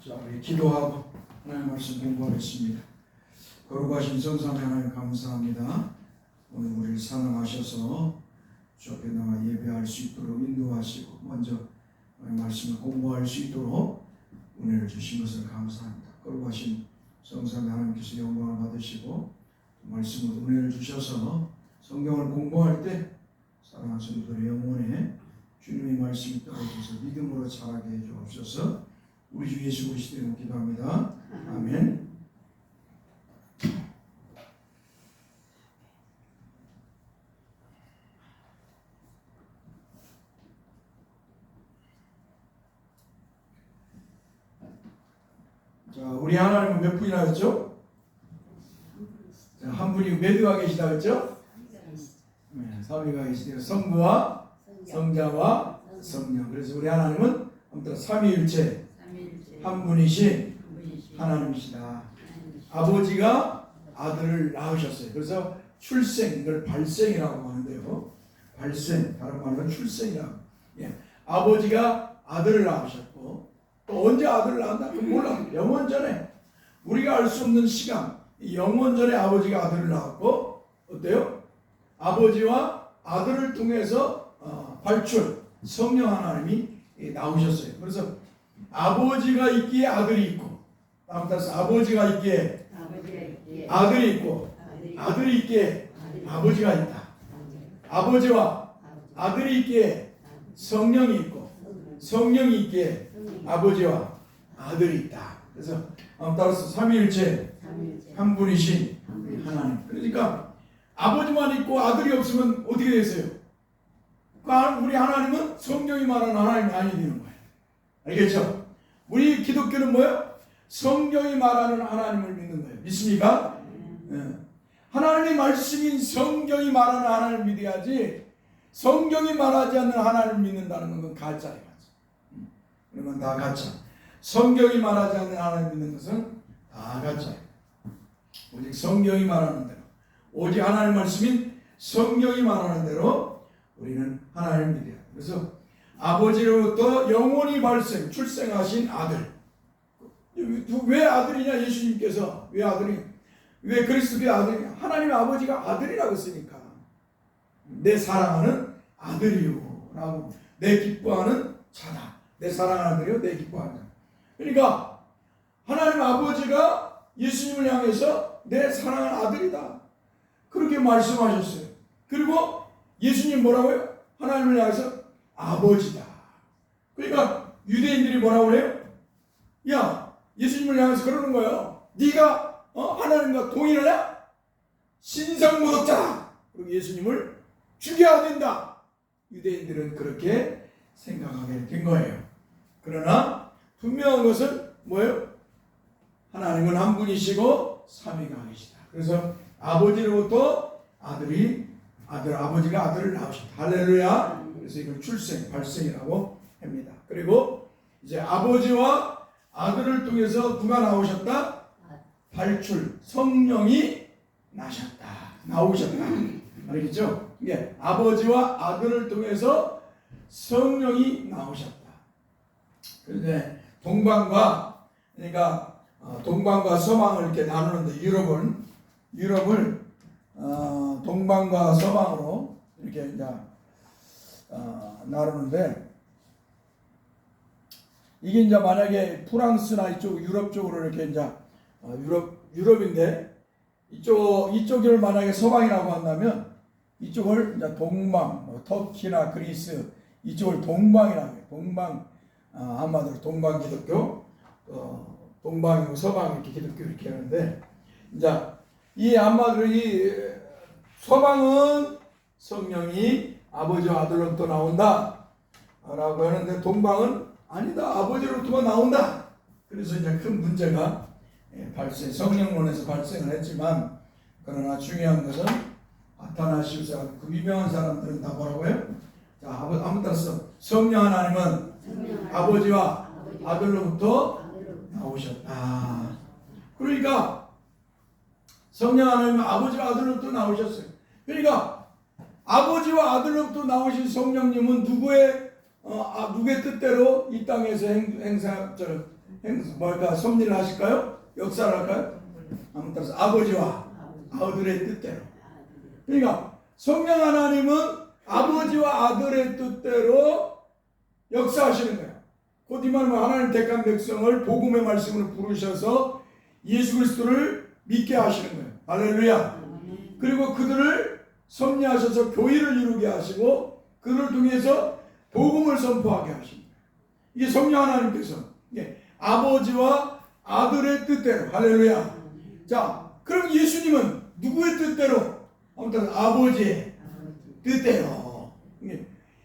자, 우리 기도하고 하나님 말씀 공부하겠습니다. 거룩하신 성삼위 하나님 감사합니다. 오늘 우리를 사랑하셔서 주 앞에 나와 예배할 수 있도록 인도하시고 먼저 말씀을 공부할 수 있도록 은혜를 주신 것을 감사합니다. 거룩하신 성삼위 하나님께서 영광을 받으시고 말씀으로 은혜를 주셔서 성경을 공부할 때 사랑하는 성도들의 영혼에 주님의 말씀이 떨어져서 믿음으로 자라게 해 주옵소서. 우리 주 예수 그리스도 이름으로 기도합니다. 아멘. 자, 우리 하나님은 몇 분이나 했죠? 자, 한 분이 매드가 계시다 했죠? 네, 삼위가 계시대요. 성부와 성자와 성령. 그래서 우리 하나님은 아무튼 삼위일체 한 분이신 하나님이시다. 아버지가 아들을 낳으셨어요. 그래서 출생, 이걸 발생이라고 하는데요. 발생, 다른 말로는 출생이라고. 예. 아버지가 아들을 낳으셨고 또 언제 아들을 낳았나? 몰라. 영원 전에 우리가 알 수 없는 시간, 영원 전에 아버지가 아들을 낳았고 어때요? 아버지와 아들을 통해서 발출 성령 하나님이 나오셨어요. 그래서 아버지가 있기에 아들이 있고, 다음 따라서 아버지가 있기에 아들이 있고, 아들이 있기에 아버지가 있다. 아버지와 아들이 있기에 성령이 있고, 성령이 있기에 아버지와 아들이 있다. 그래서 따라서 삼위일체 한 분이신 하나님. 그러니까 아버지만 있고 아들이 없으면 어떻게 되세요? 우리 하나님은 성령이 말하는 하나님이 아니 되는 거예요. 알겠죠? 우리 기독교는 뭐예요? 성경이 말하는 하나님을 믿는 거예요. 믿습니까? 네. 하나님의 말씀인 성경이 말하는 하나님을 믿어야지 성경이 말하지 않는 하나님을 믿는다는 건 가짜예요. 그러면 다 가짜. 성경이 말하지 않는 하나님을 믿는 것은 다 가짜예요. 오직 성경이 말하는 대로, 오직 하나님의 말씀인 성경이 말하는 대로 우리는 하나님을 믿어요. 그래서 아버지로부터 영원히 발생, 출생하신 아들. 왜 아들이냐? 예수님께서 왜 아들이? 왜 그리스도의 아들이냐? 하나님의 아버지가 아들이라고 했으니까. 내 사랑하는 아들이요 라고. 내 기뻐하는 자다. 내 사랑하는 아들이요, 내 기뻐하는 자. 그러니까 하나님 아버지가 예수님을 향해서 내 사랑하는 아들이다. 그렇게 말씀하셨어요. 그리고 예수님 뭐라고요? 하나님을 향해서 아버지다. 그러니까 유대인들이 뭐라고 그래요? 야, 예수님을 향해서 그러는 거예요. 네가 하나님과 동일하냐? 신성모독자다. 그리고 예수님을 죽여야 된다. 유대인들은 그렇게 생각하게 된 거예요. 그러나 분명한 것은 뭐예요? 하나님은 한 분이시고 삼위가 계시다. 그래서 아버지로부터 아버지가 아들을 낳으셨다. 할렐루야. 그래서 이걸 출생, 발생이라고 합니다. 그리고 이제 아버지와 아들을 통해서 누가 나오셨다? 발출, 성령이 나오셨다. 알겠죠? 이게 아버지와 아들을 통해서 성령이 나오셨다. 그런데 그러니까 동방과 서방을 이렇게 나누는데 유럽을 동방과 서방으로 이렇게 이제 나누는데 이게 이제 만약에 프랑스나 이쪽 유럽 쪽으로 이렇게 이제 유럽인데 이쪽을 만약에 서방이라고 한다면 이쪽을 이제 동방, 터키나 그리스 이쪽을 동방이라고 해요. 동방 한마디로 동방 기독교, 동방이고 서방 이렇게 기독교 이렇게 하는데 이제 이 한마디로 이 서방은 성령이 아버지와 아들로부터 나온다 라고 하는데 동방은 아니다, 아버지로부터만 나온다. 그래서 이제 큰 문제가 성령론에서 발생을 했지만 그러나 중요한 것은 아타나시우스가 그 유명한 사람들은 다 뭐라고 해요? 자, 아무튼 성령 하나님은 아버지와 아들로부터 나오셨다. 그러니까 성령 하나님은 아버지와 아들로부터 나오셨어요. 그러니까 아버지와 아들로부터 나오신 성령님은 누구의 누구의 뜻대로 이 땅에서 섭리를 하실까요? 역사를 할까요? 아무튼 아버지와 아들의 뜻대로. 그러니까 성령 하나님은 아버지와 아들의 뜻대로 역사하시는 거예요. 곧 이 말은 하나님 택한 백성을 복음의 말씀으로 부르셔서 예수 그리스도를 믿게 하시는 거예요. 할렐루야. 그리고 그들을 섭리하셔서 교회를 이루게 하시고 그들을 통해서 복음을 선포하게 하십니다. 이게 성령 하나님께서 아버지와 아들의 뜻대로. 할렐루야. 자, 그럼 예수님은 누구의 뜻대로? 아무튼 아버지의 뜻대로.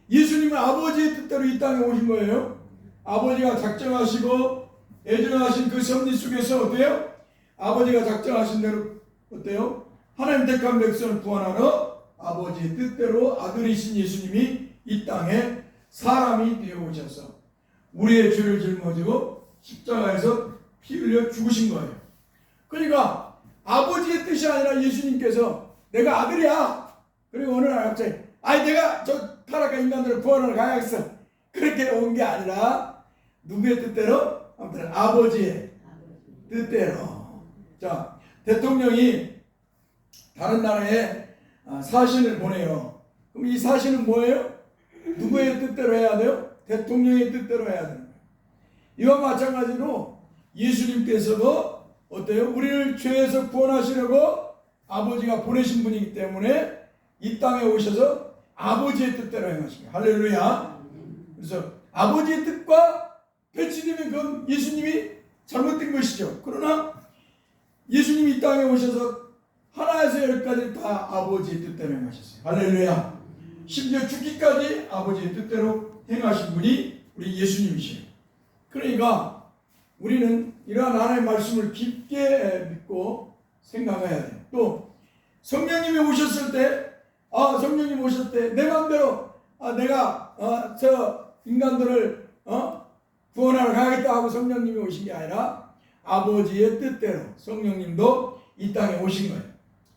예수님은 아버지의 뜻대로 이 땅에 오신 거예요. 아버지가 작정하시고 예정하신 그 섭리 속에서 어때요? 아버지가 작정하신 대로 어때요? 하나님 택한 백성을 구원하러 아버지의 뜻대로 아들이신 예수님이 이 땅에 사람이 되어 오셔서 우리의 죄를 짊어지고 십자가에서 피 흘려 죽으신 거예요. 그러니까 아버지의 뜻이 아니라 예수님께서 내가 아들이야. 그리고 어느 날 갑자기 내가 저 타락한 인간들을 구원하러 가야겠어. 그렇게 온 게 아니라 누구의 뜻대로? 아무튼 아버지의 뜻대로. 자, 대통령이 다른 나라에 사신을 보내요. 그럼 이 사신은 뭐예요? 누구의 뜻대로 해야 돼요? 대통령의 뜻대로 해야 돼요. 이와 마찬가지로 예수님께서도 어때요? 우리를 죄에서 구원하시려고 아버지가 보내신 분이기 때문에 이 땅에 오셔서 아버지의 뜻대로 행하십니다. 할렐루야. 그래서 아버지의 뜻과 배치되면 그건 예수님이 잘못된 것이죠. 그러나 예수님이 이 땅에 오셔서 하나에서 열까지 다 아버지의 뜻대로 행하셨어요. 할렐루야. 심지어 죽기까지 아버지의 뜻대로 행하신 분이 우리 예수님이시에요. 그러니까 우리는 이러한 하나님의 말씀을 깊게 믿고 생각해야 돼요. 또 성령님이 오셨을 때 성령님 오셨을 때 내 마음대로 내가 저 인간들을 구원하러 가겠다 하고 성령님이 오신 게 아니라 아버지의 뜻대로 성령님도 이 땅에 오신 거예요.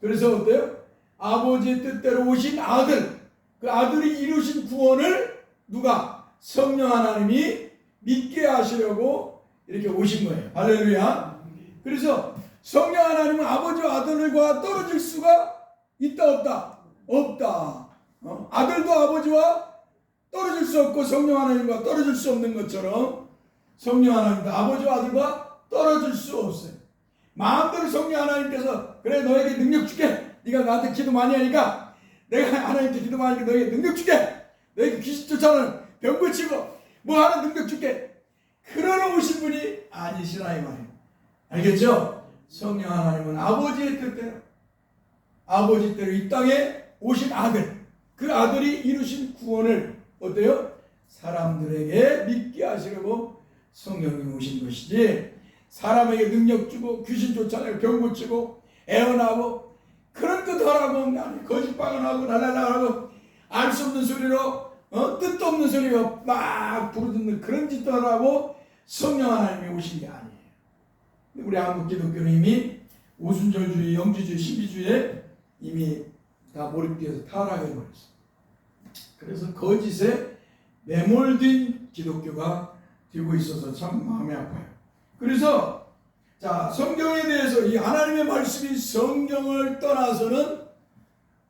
그래서 어때요? 아버지의 뜻대로 오신 아들, 그 아들이 이루신 구원을 누가? 성령 하나님이 믿게 하시려고 이렇게 오신 거예요. 할렐루야. 그래서 성령 하나님은 아버지와 아들과 떨어질 수가 있다 없다? 없다. 아들도 아버지와 떨어질 수 없고 성령 하나님과 떨어질 수 없는 것처럼 성령 하나님도 아버지와 아들과 떨어질 수 없어요. 마음대로 성령 하나님께서 그래 너에게 능력 줄게. 네가 나한테 기도 많이 하니까 내가 하나님께 기도 많이 하니까 너에게 능력 줄게. 너에게 귀신 쫓아오는 병 고치고 뭐 하는 능력 줄게. 그러러 오신 분이 아니시라 이 말이에요. 알겠죠? 성령 하나님은 아버지의 뜻대로 아버지 뜻대로 이 땅에 오신 아들, 그 아들이 이루신 구원을 어때요? 사람들에게 믿게 하시려고 성령이 오신 것이지 사람에게 능력 주고 귀신 쫓아내고 병 고치고 애원하고 그런 것 하라고 거짓방언하고 랄랄라하고 알 수 없는 소리로 뜻도 없는 소리로 막 부르짖는 그런 짓도 하라고 성령 하나님이 오신 게 아니에요. 우리 한국 기독교는 이미 오순절주의, 영지주의, 신비주의에 이미 다 몰입되어서 타락해버렸어요. 그래서 거짓에 매몰된 기독교가 되고 있어서 참 마음이 아파요. 그래서 자, 성경에 대해서 이 하나님의 말씀이 성경을 떠나서는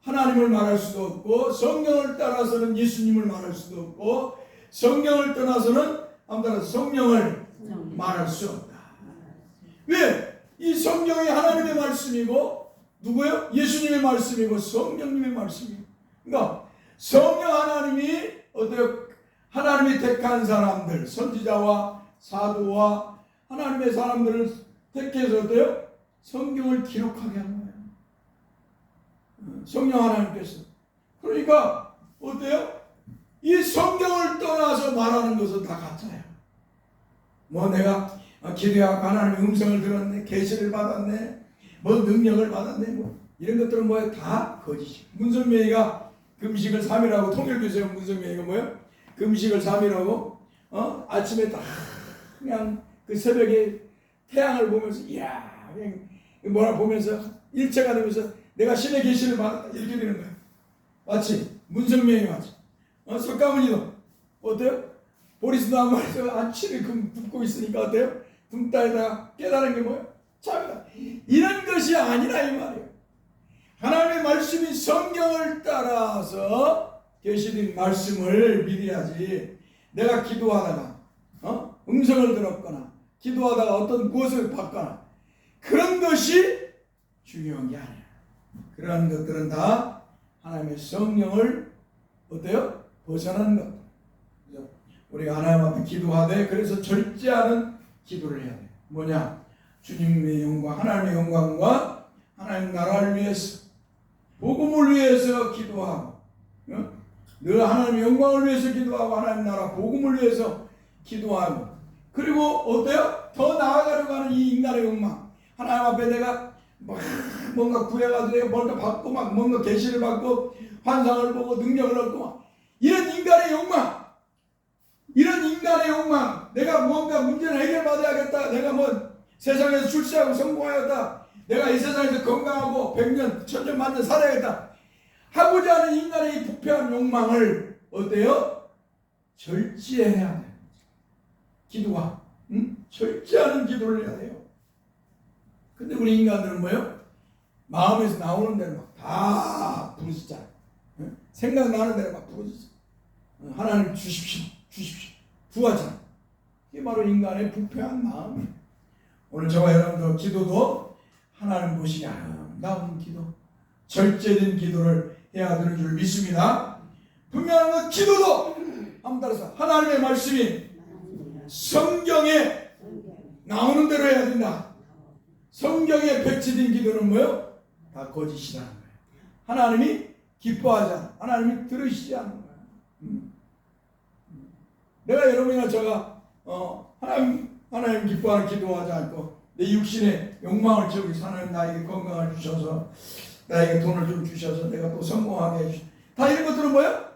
하나님을 말할 수도 없고 성경을 따라서는 예수님을 말할 수도 없고 성경을 떠나서는 아무튼 성령을 말할 수 없다. 왜? 이 성경이 하나님의 말씀이고 누구요? 예수님의 말씀이고 성령님의 말씀이고. 그러니까 성령 하나님이 어때요? 하나님이 택한 사람들, 선지자와 사도와 하나님의 사람들을 택해서 어때요? 성경을 기록하게 한 거예요. 성령 하나님께서. 그러니까 어때요? 이 성경을 떠나서 말하는 것은 다 가짜예요. 뭐 내가 기도하고 하나님의 음성을 들었네, 계시를 받았네, 뭐 능력을 받았네, 뭐 이런 것들은 뭐예요? 다 거짓이에요. 문선명이가 금식을 3일하고 통일교세요. 문선명이가 뭐예요? 금식을 3일하고 아침에 딱 그냥 그 새벽에 태양을 보면서 이야 그냥 뭐라 보면서 일체가 되면서 내가 신의 계시를 받았다 이렇게 되는 거예요. 마치 문선명이 마치 석가모니도 어때요? 보리스 나무에서 한 7일 굶고 있으니까 어때요? 굶 따에다가 깨달은 게 뭐예요? 참이다. 이런 것이 아니라 이 말이에요. 하나님의 말씀이 성경을 따라서 계시된 말씀을 믿어야지. 내가 기도하다가 음성을 들었거나 기도하다가 어떤 무엇을 받거나 그런 것이 중요한 게 아니야. 그러한 것들은 다 하나님의 성령을 어때요? 벗어나는 것. 그래서 우리가 하나님 앞에 기도하되 그래서 절제하는 기도를 해야 돼. 뭐냐? 주님의 영광, 하나님의 영광과 하나님 나라를 위해서, 복음을 위해서 기도하고, 늘 하나님의 영광을 위해서 기도하고 하나님 나라 복음을 위해서 기도하고, 그리고 어때요? 더 나아가려고 하는 이 인간의 욕망. 하나님 앞에 내가 막 뭔가 구해가지고 내가 뭔가 받고 막 뭔가 계시를 받고 환상을 보고 능력을 얻고 막 이런 인간의 욕망, 이런 인간의 욕망, 내가 뭔가 문제를 해결받아야겠다, 내가 뭐 세상에서 출세하고 성공하였다, 내가 이 세상에서 건강하고 100년, 1000년, 만년 살아야겠다 하고자 하는 인간의 이 부패한 욕망을 어때요? 절제해야 돼. 기도가 절제하는 기도를 해야 돼요. 근데 우리 인간들은 뭐예요? 마음에서 나오는 대로 막 다 부르짖잖아요. 생각나는 대로 막 부르짖어. 하나님 주십시오, 주십시오, 구하잖아요. 이게 바로 인간의 부패한 마음이에요. 오늘 저와 여러분들 기도도 하나님 보시기 아름다운 기도, 절제된 기도를 해야 되는 줄 믿습니다. 분명한 건 기도도 한번 따라서 하나님의 말씀이 성경에 나오는 대로 해야 된다. 성경에 배치된 기도는 뭐예요? 다 거짓이라는 거예요. 하나님이 기뻐하지 않아. 하나님이 들으시지 않는 거예요. 내가 여러분이나 제가 하나님 기뻐하는 기도하지 않고 내 육신의 욕망을 채우기, 하나님 나에게 건강을 주셔서 나에게 돈을 좀 주셔서 내가 또 성공하게 해주셔서, 다 이런 것들은 뭐예요?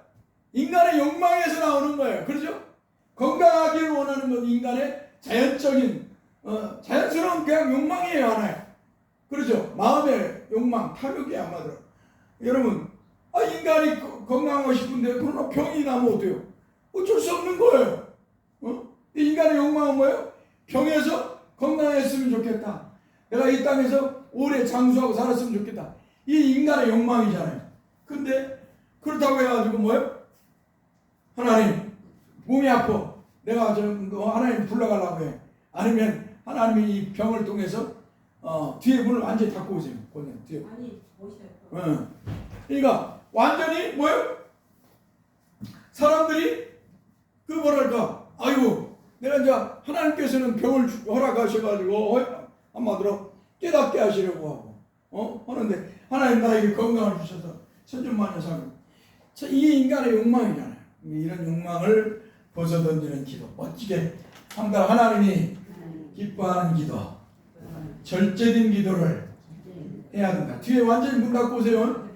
인간의 욕망에서 나오는 거예요. 그렇죠? 건강하기를 원하는 건 인간의 자연적인 자연스러운 그냥 욕망이에요. 하나요. 그렇죠? 마음의 욕망, 탐욕이 아마도. 여러분, 인간이 건강하고 싶은데 그러나 병이 나면 어때요? 어쩔 수 없는 거예요. 인간의 욕망은 뭐예요? 병에서 건강했으면 좋겠다. 내가 이 땅에서 오래 장수하고 살았으면 좋겠다. 이 인간의 욕망이잖아요. 근데 그렇다고 해가지고 뭐예요? 하나님, 몸이 아파. 내가 하나님 불러가려고 해. 아니면 하나님이 이 병을 통해서 뒤에 문을 완전히 닫고 오세요. 그냥 뒤에. 아니, 오셔요. 그러니까 완전히 뭐예요? 사람들이 그 뭐랄까, 아이고 내가 이제 하나님께서는 병을 허락하셔가지고 한마디로 깨닫게 하시려고 하고 하는데 하나님 나에게 건강을 주셔서 천년만년 살고, 이 인간의 욕망이잖아요. 이런 욕망을 벗어던지는 기도, 멋지게 항상 하나님이 기뻐하는 기도, 절제된 기도를 해야 된다. 뒤에 완전히 문 닫고 오세요.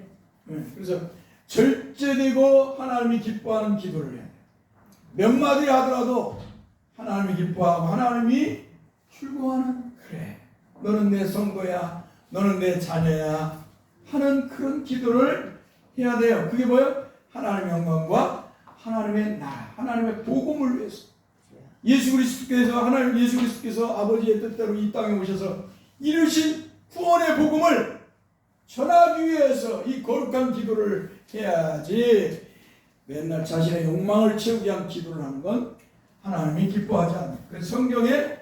그래서 절제되고 하나님이 기뻐하는 기도를 해야 돼요. 몇 마디 하더라도 하나님이 기뻐하고 하나님이 출고하는, 그래 너는 내 성도야, 너는 내 자녀야 하는 그런 기도를 해야 돼요. 그게 뭐예요? 하나님의 영광과 하나님의 나라, 하나님의 복음을 위해서. 예수 그리스도께서, 하나님 예수 그리스도께서 아버지의 뜻대로 이 땅에 오셔서 이루신 구원의 복음을 전하기 위해서 이 거룩한 기도를 해야지, 맨날 자신의 욕망을 채우기 위한 기도를 하는 건 하나님이 기뻐하지 않아요. 그래서 성경에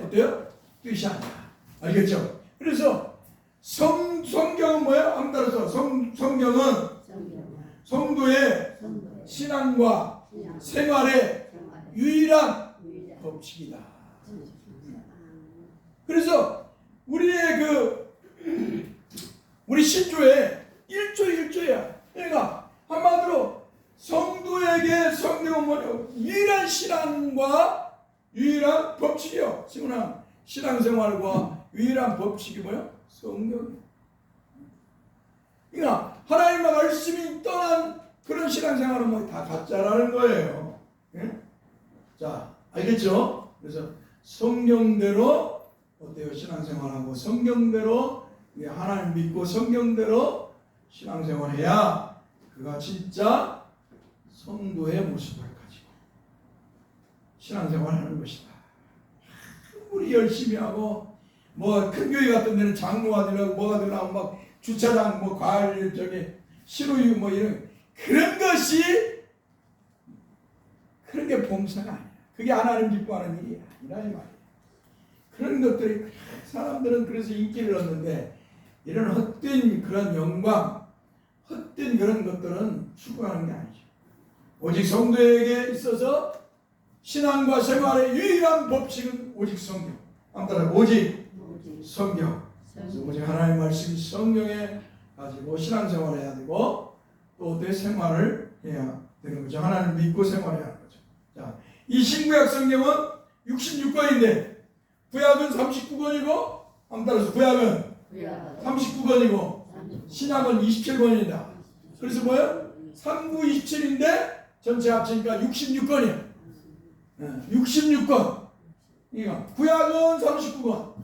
어때요? 뜻이 아니야. 알겠죠? 그래서 성경은 뭐예요? 한번 따라서 성경은 성도의 신앙과 생활의 유일한 법칙이다. 그래서 우리의 우리 신조에 1조야. 그러니까 한마디로 성도에게 성경은 뭐냐고? 유일한 신앙과 유일한 법칙이요. 신앙생활과 유일한 법칙이 뭐예요? 성경이에요. 그러니까 하나님의 말씀이 떠난 그런 신앙생활은 뭐 다 가짜라는 거예요. 예? 자, 알겠죠? 그래서 성경대로 어때요? 신앙생활하고 성경대로 하나님 믿고 성경대로 신앙생활해야 그가 진짜 성도의 모습을 가지고 신앙생활을 하는 것이다. 아무리 열심히 하고 뭐 큰 교회 같은 데는 장로가 되려고 뭐가 되려고 막 주차장 뭐 과일 저기 신우유 뭐 이런 그런 것이 그런 게 봉사가 아니야. 그게 하나님 기뻐하는 일이 아니라 이 말이야. 그런 것들이 사람들은 그래서 인기를 얻는데 이런 헛된 그런 영광, 헛된 그런 것들은 추구하는 게 아니죠. 오직 성도에게 있어서 신앙과 생활의 유일한 법칙은 오직 성경. 아무튼 오직 성경. 그래서 오직 하나님의 말씀이 성경에 가지고 신앙생활을 해야 되고 또 어떻게 생활을 해야 되는 거죠. 하나님을 믿고 생활해야 하는 거죠. 자, 이 신구약 성경은 66권인데 구약은 39권이고 한번 따라서 구약은 39권이고 신약은 27권이다. 그래서 뭐예요? 39, 27인데 전체 합치니까 66권이에요. 66권. 그러니까 구약은 39권,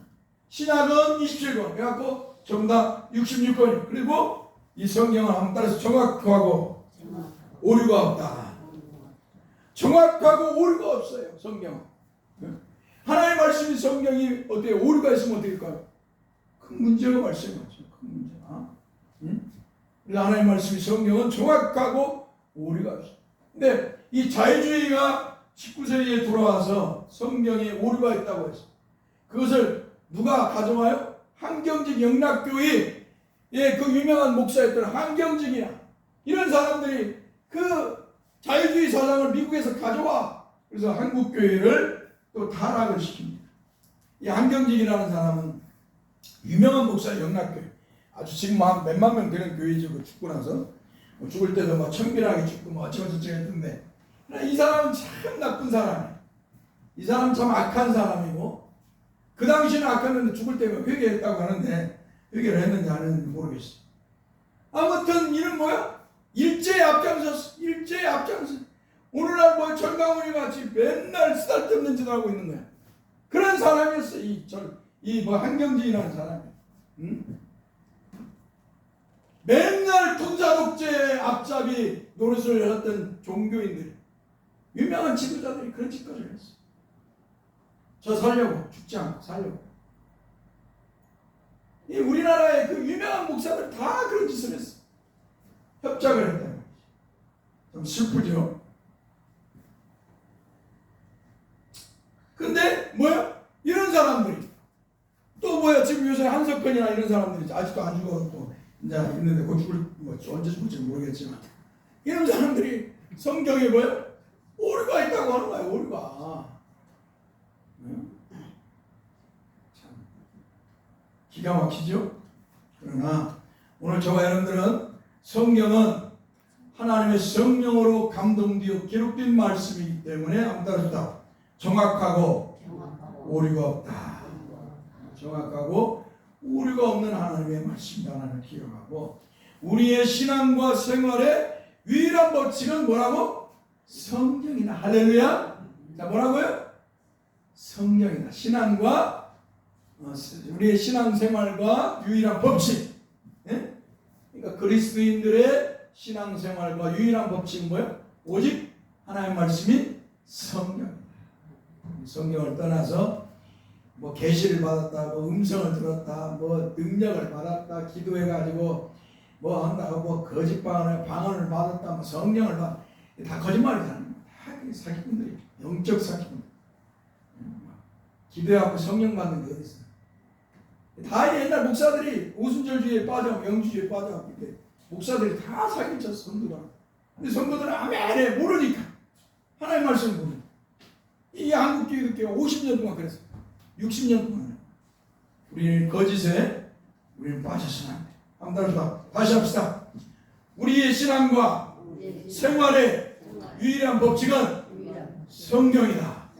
신약은 27권. 그래갖고 전부 다 66권이에요. 그리고 이 성경은 한번 따라서 정확하고 오류가 없다. 정확하고 오류가 없어요. 성경은. 하나님의 말씀이 성경이 어때요? 오류가 있으면 어떻게 될까요? 큰 문제가 발생하죠. 큰 문제가. 그래서 하나님의 말씀이 성경은 정확하고 오류가 없어요. 근데 이 자유주의가 19세기에 들어와서 성경에 오류가 있다고 했어요. 그것을 누가 가져와요? 한경직 영락교회 그 유명한 목사였던 한경직이나 이런 사람들이 그 자유주의 사상을 미국에서 가져와. 그래서 한국교회를 또 타락을 시킵니다. 이 한경직이라는 사람은 유명한 목사 영락교회. 아주 지금 막 몇만 명 되는 교회죠. 죽고 나서. 뭐 죽을 때도 막 청결하게 죽고 뭐 어쩌고저쩌고 했는데 이 사람은 참 나쁜 사람이에요. 이 사람은 참 악한 사람이고 그 당시에는 악했는데 죽을 때 회개했다고 하는데 회개를 했는지 안 했는지 모르겠어요. 아무튼 이는 뭐야? 일제에 앞장섰어. 일제에 앞장섰어. 오늘날 뭐 전강훈이 같이 맨날 쓰잘데없는 짓 하고 있는 거야. 그런 사람이었어. 이 뭐 한경진이라는 사람이. 응? 맨날 군사 독재 앞잡이 노릇을 했던 종교인들이 유명한 지도자들이 그런 짓거리를 했어. 저 살려고 죽지 않고 살려고. 이 우리나라의 그 유명한 목사들 다 그런 짓을 했어. 협작을 했다는 거지. 좀 슬프죠. 근데 뭐야? 이런 사람들이 또 뭐야? 지금 요새 한석현이나 이런 사람들이 아직도 안 죽어갖고 이제 있는데 곧 죽을 뭐 언제 죽을지 모르겠지만 이런 사람들이 성경에 뭐야? 오류가 있다고 하는 거야. 오류가. 참 기가 막히죠. 그러나 오늘 저와 여러분들은 성경은 하나님의 성령으로 감동되어 기록된 말씀이기 때문에 아무 따라서 정확하고 오류가 없다. 정확하고 오류가 없는 하나님의 말씀이다. 하나님을 기억하고 우리의 신앙과 생활의 유일한 법칙은 뭐라고? 성경이다. 할렐루야. 자, 뭐라고요? 성경이다. 신앙과 우리의 신앙생활과 유일한 법칙. 예? 그러니까 그리스도인들의 신앙생활과 유일한 법칙은 뭐예요? 오직 하나님의 말씀이 성경입니다. 성경을 떠나서 뭐 계시를 받았다, 뭐 음성을 들었다, 뭐 능력을 받았다, 기도해가지고 뭐 한다고 뭐 거짓방언을 받았다, 뭐 성령을 받았다, 다 거짓말이잖아요. 다 사기꾼들이 영적 사기꾼들. 기도하고 성령 받는 게 어디 있어? 다 옛날 목사들이 오순절주의에 빠져, 영주주의에 빠져, 목사들이 다 사기쳤어 성도가. 근데 성도들은 아무 안 해. 모르니까 하나님 말씀을 모르. 이 한국교회가 50년 동안 그랬어. 60년 동안 우리는 거짓에 우리는 빠져서는 안 돼. 한번 다시 합시다. 우리의 신앙과 생활의 유일한 법칙은 성경이다.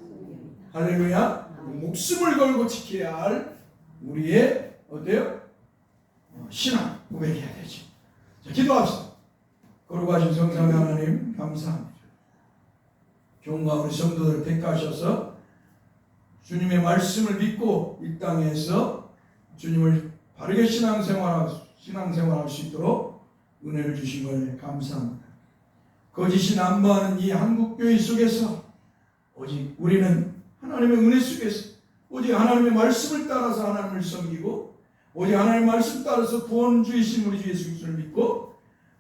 할렐루야. 목숨을 걸고 지켜야 할 우리의 어때요? 신앙 고백해야 되죠. 자, 기도합시다. 거룩하신 성삼위 하나님 감사합니다. 교훈과 우리 성도들 택하셔서 주님의 말씀을 믿고 이 땅에서 주님을 바르게 신앙생활할 수 있도록 은혜를 주신 걸 감사합니다. 거짓이 난무하는 이 한국교회 속에서 오직 우리는 하나님의 은혜 속에서 오직 하나님의 말씀을 따라서 하나님을 섬기고 오직 하나님의 말씀 따라서 구원주이신 우리 주 예수 그리스도를 믿고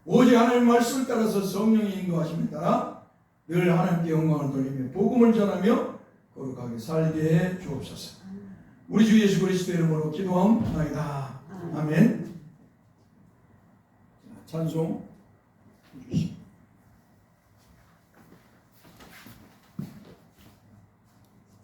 오직 하나님의 말씀을 따라서 성령의 인도하심에 따라 늘 하나님께 영광을 돌리며 복음을 전하며 거룩하게 살게 해 주옵소서. 우리 주 예수 그리스도의 이름으로 기도하옵나이다. 아멘. 찬송 주시고